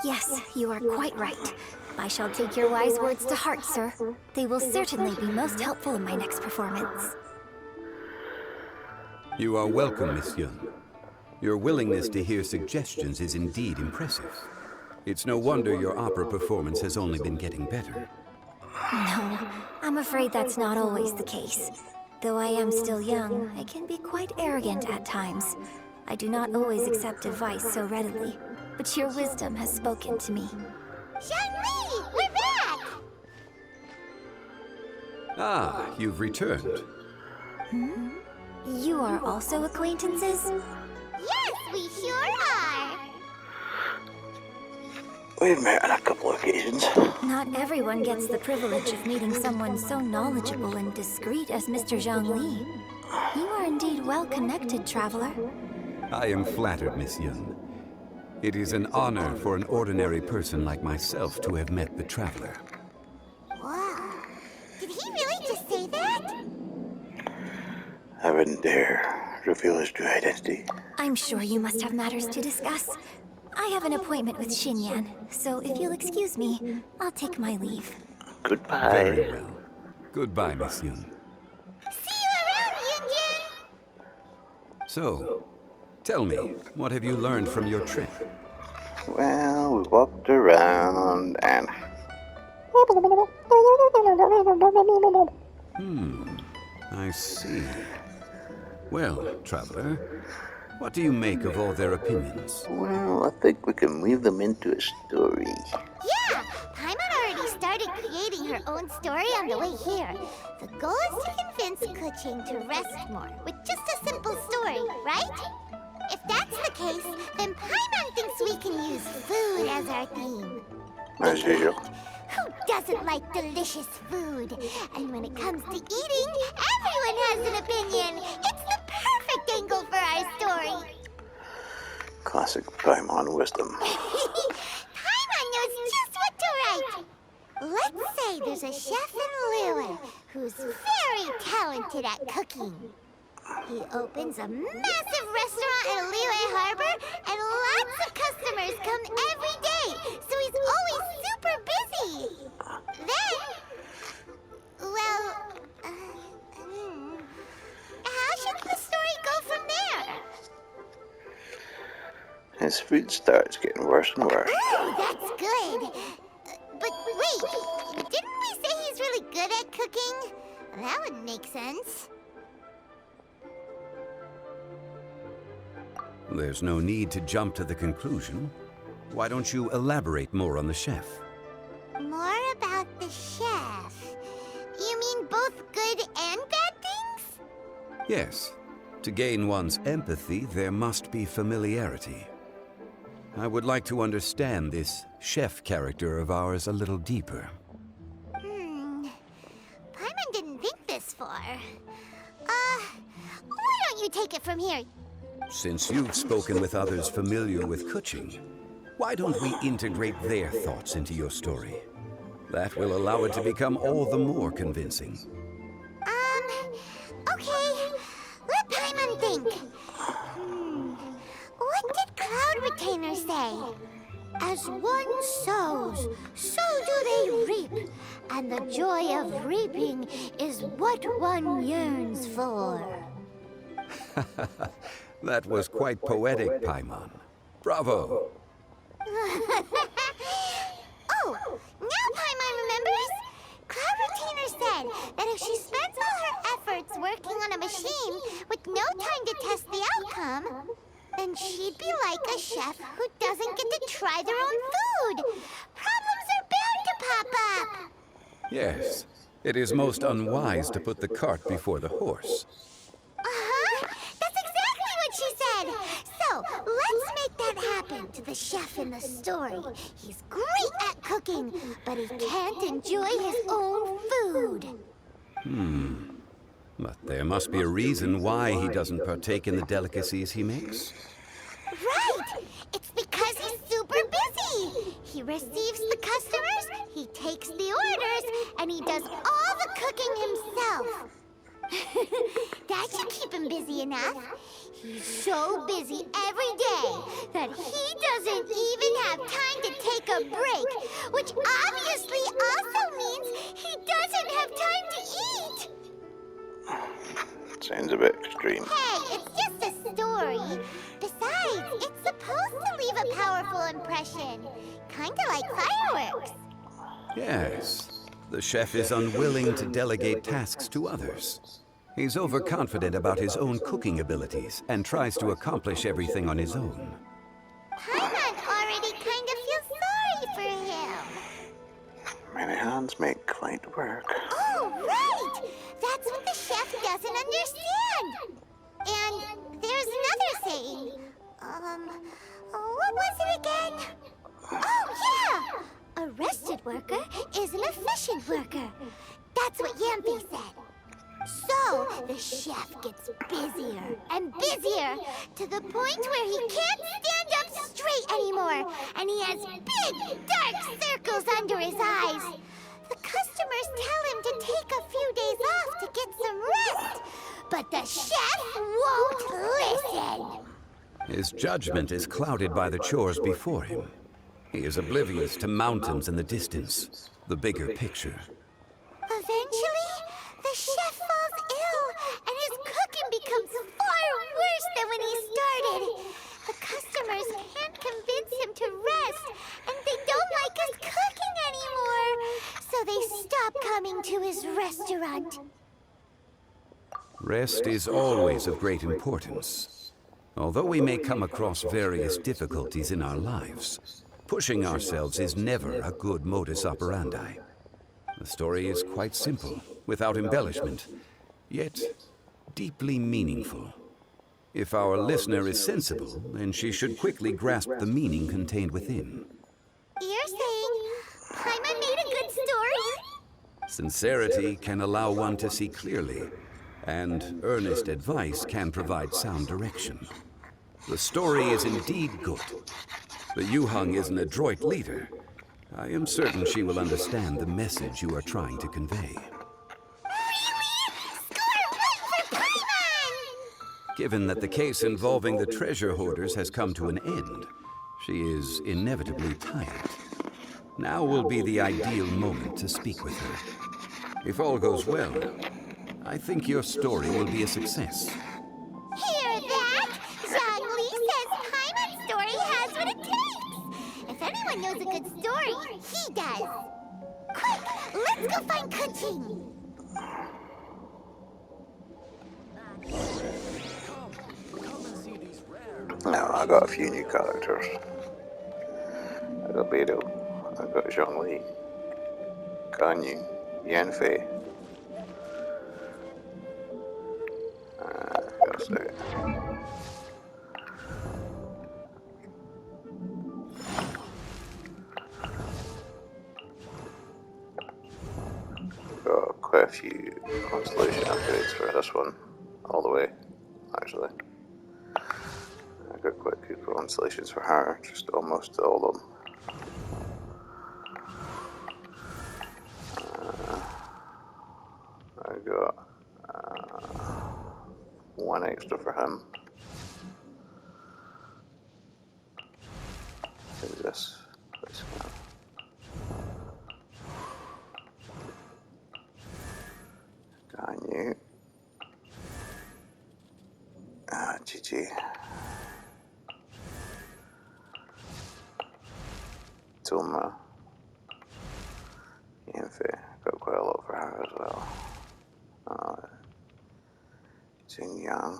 Yes, you are quite right. I shall take your wise words to heart, sir. They will certainly be most helpful in my next performance. You are welcome, Miss Yun. Your willingness to hear suggestions is indeed impressive. It's no wonder your opera performance has only been getting better. No, I'm afraid that's not always the case. Though I am still young, I can be quite arrogant at times. I do not always accept advice so readily, but your wisdom has spoken to me. Zhangli, we're back! Ah, you've returned. You are also acquaintances? Yes, we sure are! We've met on a couple of occasions. Not everyone gets the privilege of meeting someone so knowledgeable and discreet as Mr. Zhangli. You are indeed well connected, traveler. I am flattered, Miss Yun. It is an honor for an ordinary person like myself to have met the traveler. Wow. Did he really just say that? I wouldn't dare reveal his true identity. I'm sure you must have matters to discuss. I have an appointment with Xinyan, so if you'll excuse me, I'll take my leave. Goodbye. Very well. Goodbye, Miss Yun. See you around, Yun-Jin! So, tell me, what have you learned from your trip? Well, we walked around and... I see. Well, traveler, what do you make of all their opinions? Well, I think we can weave them into a story. Yeah! Paimon already started creating her own story on the way here. The goal is to convince Kuching to rest more with just a simple story, right? If that's the case, then Paimon thinks we can use food as our theme. As usual. Who doesn't like delicious food? And when it comes to eating, everyone has an opinion. It's the perfect angle for our story. Classic Paimon wisdom. Paimon knows just what to write. Let's say there's a chef in Liyue who's very talented at cooking. He opens a massive restaurant in Liyue Harbor, and lots of customers come every day, so he's always super busy. Then, well, how should the story go from there? His food starts getting worse and worse. Ooh, that's good. But wait, didn't we say he's really good at cooking? That would make sense. There's no need to jump to the conclusion. Why don't you elaborate more on the chef? More about the chef. You mean both good and bad things? Yes. To gain one's empathy, there must be familiarity. I would like to understand this chef character of ours a little deeper. Paimon didn't think this far. Why don't you take it from here? Since you've spoken with others familiar with Kuching, why don't we integrate their thoughts into your story? That will allow it to become all the more convincing. Okay. Let Paimon think. What did Cloud Retainer say? As one sows, so do they reap. And the joy of reaping is what one yearns for. That was quite poetic, Paimon. Bravo! Oh, now Paimon remembers. Cloud Retainer said that if she spends all her efforts working on a machine with no time to test the outcome, then she'd be like a chef who doesn't get to try their own food. Problems are bound to pop up. Yes, it is most unwise to put the cart before the horse. Uh-huh. That's exactly what she said. So, let's make that happen to the chef in the story. He's great at cooking, but he can't enjoy his own food. But there must be a reason why he doesn't partake in the delicacies he makes. Right! It's because he's super busy. He receives the customers, he takes the orders, and he does all the cooking himself. That should keep him busy enough. He's so busy every day that he doesn't even have time to take a break, which obviously also means he doesn't have time to eat. Sounds a bit extreme. Hey, it's just a story. Besides, it's supposed to leave a powerful impression. Kinda like fireworks. Yes, the chef is unwilling to delegate tasks to others. He's overconfident about his own cooking abilities and tries to accomplish everything on his own. Paimon already kind of feels sorry for him. Many hands make light work. Oh, right! That's what the chef doesn't understand. And there's another saying. What was it again? Oh, yeah! A rested worker is an efficient worker. That's what Yampy said. So, the chef gets busier and busier to the point where he can't stand up straight anymore, and he has big, dark circles under his eyes. The customers tell him to take a few days off to get some rest, but the chef won't listen. His judgment is clouded by the chores before him. He is oblivious to mountains in the distance, the bigger picture. Eventually, the chef falls ill, and his cooking becomes far worse than when he started. The customers can't convince him to rest, and they don't like his cooking anymore, so they stop coming to his restaurant. Rest is always of great importance. Although we may come across various difficulties in our lives, pushing ourselves is never a good modus operandi. The story is quite simple, without embellishment, yet deeply meaningful. If our listener is sensible, then she should quickly grasp the meaning contained within. You're saying Paimon made a good story? Sincerity can allow one to see clearly, and earnest advice can provide sound direction. The story is indeed good. The Yuheng is an adroit leader. I am certain she will understand the message you are trying to convey. Really? Score one for Paimon! Given that the case involving the treasure hoarders has come to an end, she is inevitably tired. Now will be the ideal moment to speak with her. If all goes well, I think your story will be a success. Hear that? Zhongli says Paimon's story has what it takes. If anyone knows a good story, he does. Quick, let's go find Kuching. Now I got a few new characters. I got Beidou, I got Zhongli, Ganyu, Yanfei. Gotta say it. Got quite a few constellation upgrades for this one, all the way, actually. I got quite a few constellations for her, just almost all of them. I got one extra for him. Who's this? This guy. Ganyu. GG. Tulma. Yanfei. Got quite a lot for her as well. Yang.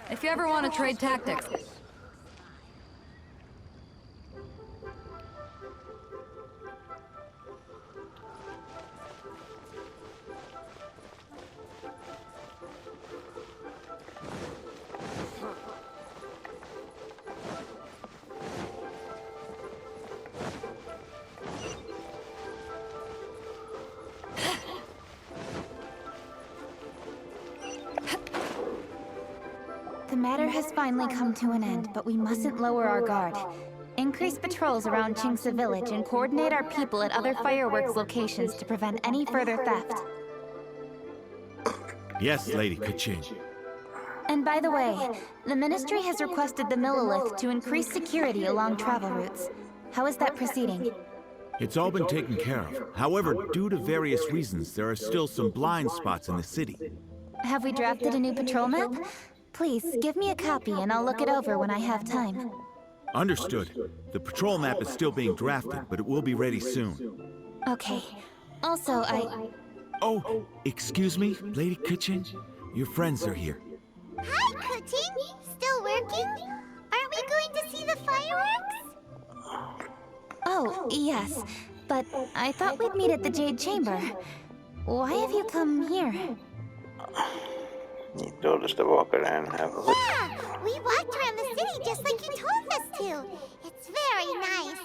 If you ever want to trade tactics. matter has finally come to an end, but we mustn't lower our guard. Increase patrols around Qingce Village and coordinate our people at other fireworks locations to prevent any further theft. Yes, Lady Kaching. And by the way, the Ministry has requested the Millilith to increase security along travel routes. How is that proceeding? It's all been taken care of. However, due to various reasons, there are still some blind spots in the city. Have we drafted a new patrol map? Please, give me a copy and I'll look it over when I have time. Understood. The patrol map is still being drafted, but it will be ready soon. Okay. Also, Oh, excuse me, Lady Kaching? Your friends are here. Hi, Cooking! Still working? Aren't we going to see the fireworks? Oh, yes. But I thought we'd meet at the Jade Chamber. Why have you come here? You told us to walk around and have a look. Yeah! We walked around the city just like you told us to. It's very nice.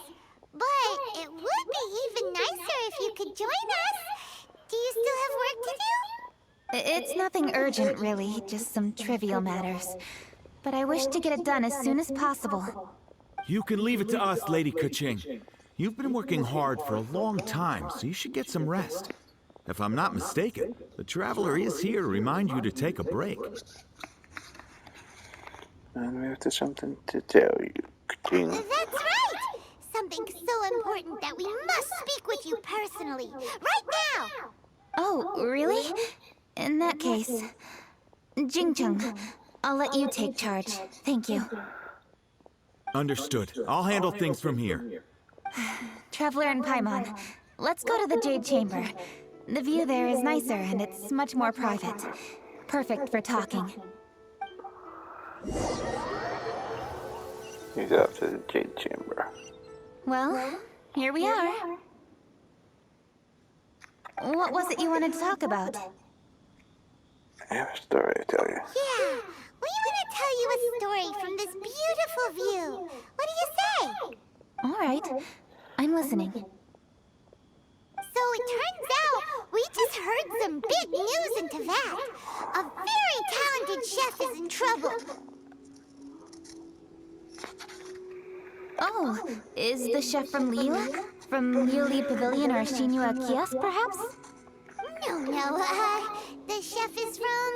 But it would be even nicer if you could join us. Do you still have work to do? It's nothing urgent, really. Just some trivial matters. But I wish to get it done as soon as possible. You can leave it to us, Lady Kaching. You've been working hard for a long time, so you should get some rest. If I'm not mistaken, the Traveler is here to remind you to take a break. And we have to something to tell you, Kaching. That's right! Something so important that we must speak with you personally. Right now! Oh, really? In that case, Jingcheng, I'll let you take charge. Thank you. Understood. I'll handle things from here. Traveler and Paimon, let's go to the Jade Chamber. The view there is nicer and it's much more private. Perfect for talking. He's off to the Jade Chamber. Well, here we are. What was it you wanted to talk about? I have a story to tell you. Yeah, we want to tell you a story from this beautiful view. What do you say? All right, I'm listening. So it turns out we just heard some big news in Teyvat. A very talented chef is in trouble. Oh, is the chef from Lilac? From Liuli Pavilion or Shinua Kiosk, perhaps? No, the chef is from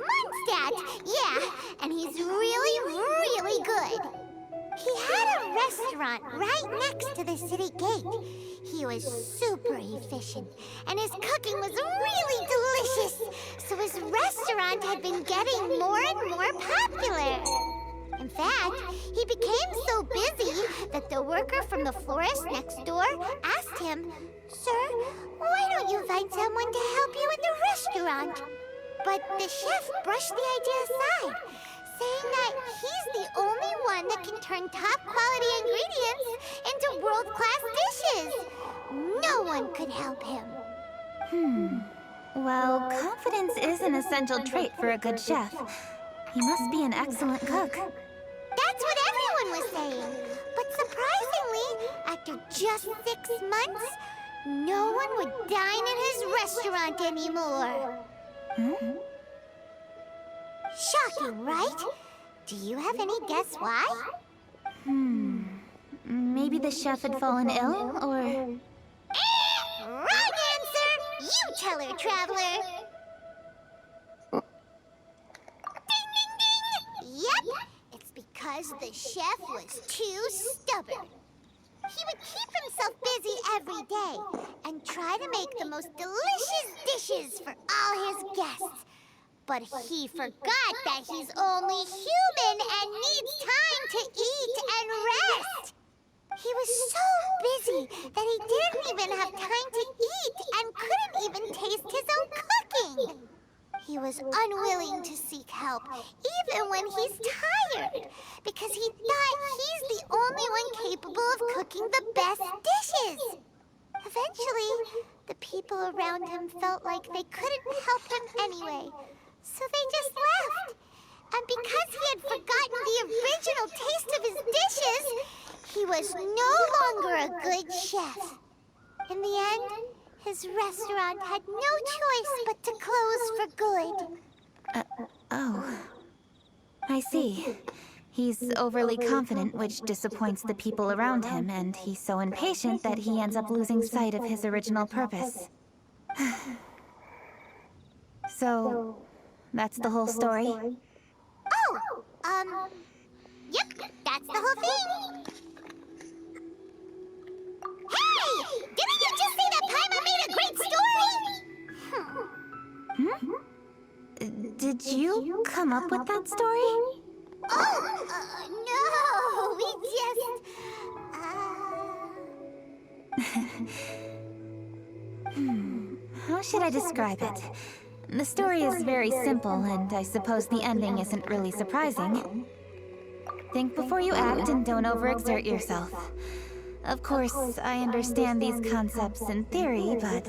Mondstadt. Yeah, and he's really good. He had a restaurant right next to the city gate. He was super efficient, and his cooking was really delicious. So his restaurant had been getting more and more popular. In fact, he became so busy that the worker from the florist next door asked him, "Sir, why don't you find someone to help you in the restaurant?" But the chef brushed the idea aside, saying that he's the only one that can turn top-quality ingredients into world-class dishes. No one could help him. Well, confidence is an essential trait for a good chef. He must be an excellent cook. That's what everyone was saying. But surprisingly, after just 6 months, no one would dine in his restaurant anymore. Shocking, right? Do you have any guess why? Maybe the chef had fallen ill, or... Wrong answer! You tell her, Traveler! Ding, ding, ding! Yep, it's because the chef was too stubborn. He would keep himself busy every day and try to make the most delicious dishes for all his guests. But he forgot that he's only human and needs time to eat and rest. He was so busy that he didn't even have time to eat and couldn't even taste his own cooking. He was unwilling to seek help, even when he's tired, because he thought he's the only one capable of cooking the best dishes. Eventually, the people around him felt like they couldn't help him anyway, so they just left. And because he had forgotten the original taste of his dishes, he was no longer a good chef. In the end, his restaurant had no choice but to close for good. Oh. I I see. He's overly confident, which disappoints the people around him, and he's so impatient that he ends up losing sight of his original purpose. So, that's the whole story? Yep, that's the whole thing. Hey! Didn't you just say that Paimon made a great story? Did you come up with that story? No, we just, How should I describe it? The story is very simple, and I suppose the ending isn't really surprising. Think before you act and don't overexert yourself. Of course, I understand these concepts in theory, but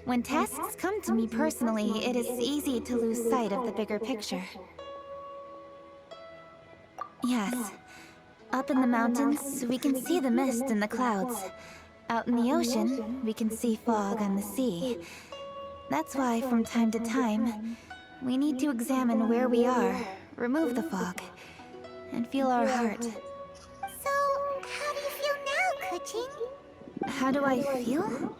when tasks come to me personally, it is easy to lose sight of the bigger picture. Yes. Up in the mountains, we can see the mist in the clouds. Out in the ocean, we can see fog on the sea. That's why, from time to time, we need to examine where we are, remove the fog, and feel our heart. So, how do you feel now, Kuching? How do I feel?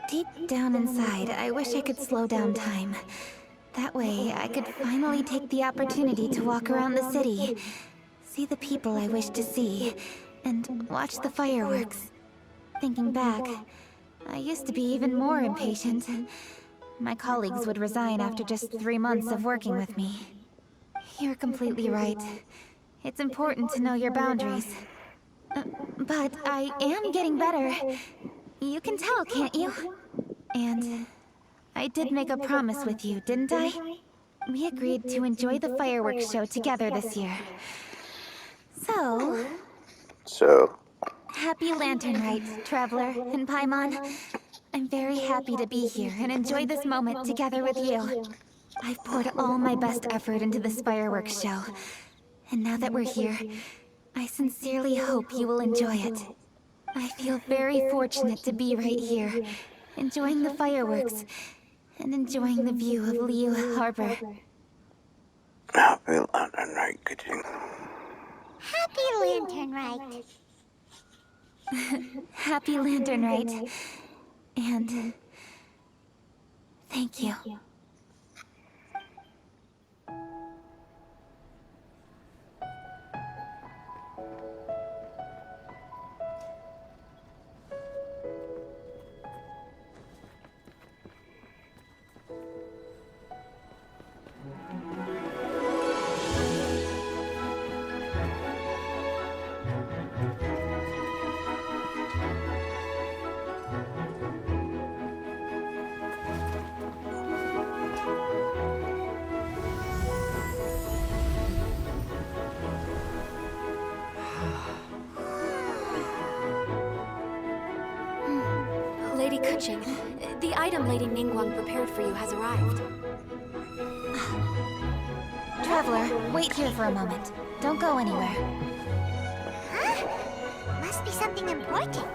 Deep down inside, I wish I could slow down time. That way, I could finally take the opportunity to walk around the city, see the people I wish to see, and watch the fireworks. Thinking back, I used to be even more impatient. My colleagues would resign after just 3 months of working with me. You're completely right. It's important to know your boundaries. But I am getting better. You can tell, can't you? And I did make a promise with you, didn't I? We agreed to enjoy the fireworks show together this year. So... Happy Lantern Rite, Traveler and Paimon. I'm very happy to be here and enjoy this moment together with you. I've poured all my best effort into this fireworks show. And now that we're here, I sincerely hope you will enjoy it. I feel very fortunate to be right here, enjoying the fireworks, and enjoying the view of Liu Harbor. Happy Lantern Rite, Kuching. Happy Lantern Rite. Happy Lantern Rite. And... thank you. Lady Kuching, the item Lady Ningguang prepared for you has arrived. Traveler, wait here for a moment. Don't go anywhere. Huh? Must be something important.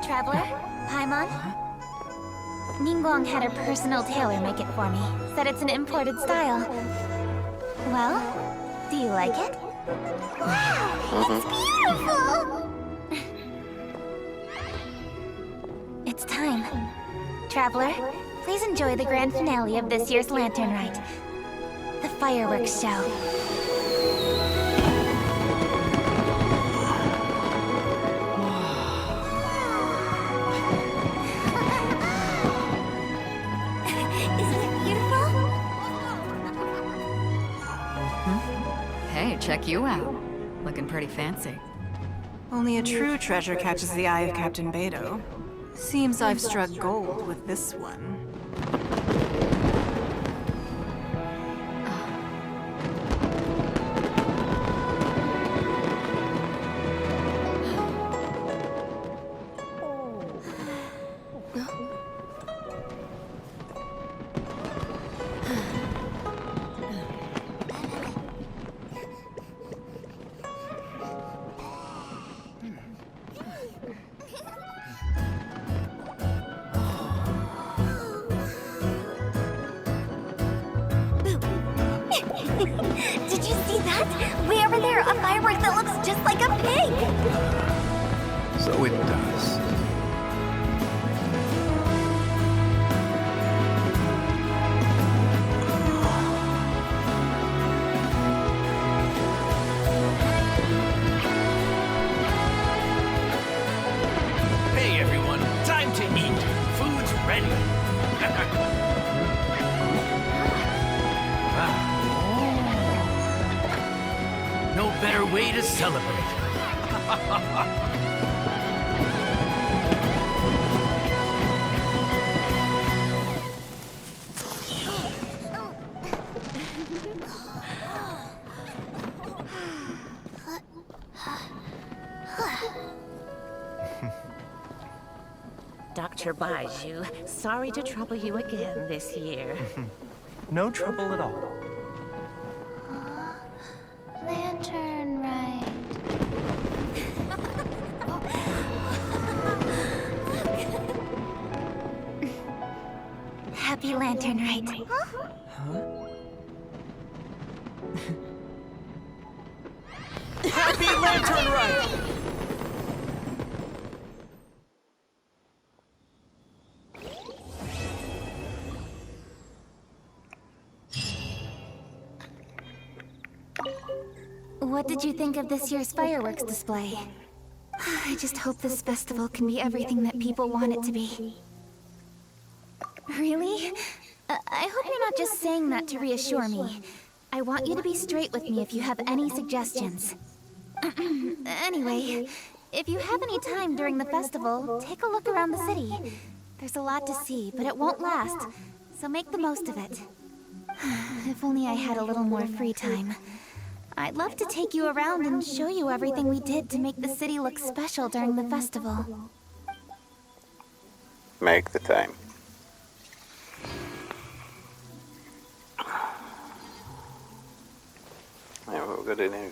Traveler? Paimon? Ningguang had her personal tailor make it for me. Said it's an imported style. Well, do you like it? Wow, it's beautiful! It's time. Traveler, please enjoy the grand finale of this year's Lantern Rite. The fireworks show. Hey, check you out. Looking pretty fancy. Only a true treasure catches the eye of Captain Beidou. Seems I've struck gold with this one. Did you see that? Way over there, a firework that looks just like a pig! So it does. Hey everyone, time to eat. Food's ready. No better way to celebrate. Dr. Baiju, sorry to trouble you again this year. No trouble at all. Lantern right. Happy Lantern Rite. Happy Lantern Rite! What did you think of this year's fireworks display? I just hope this festival can be everything that people want it to be. Really? I hope you're not just saying that to reassure me. I want you to be straight with me if you have any suggestions. Anyway, if you have any time during the festival, take a look around the city. There's a lot to see, but it won't last, so make the most of it. If only I had a little more free time. I'd love to take you around and show you everything we did to make the city look special during the festival. Make the time. Yeah, what we're gonna do now?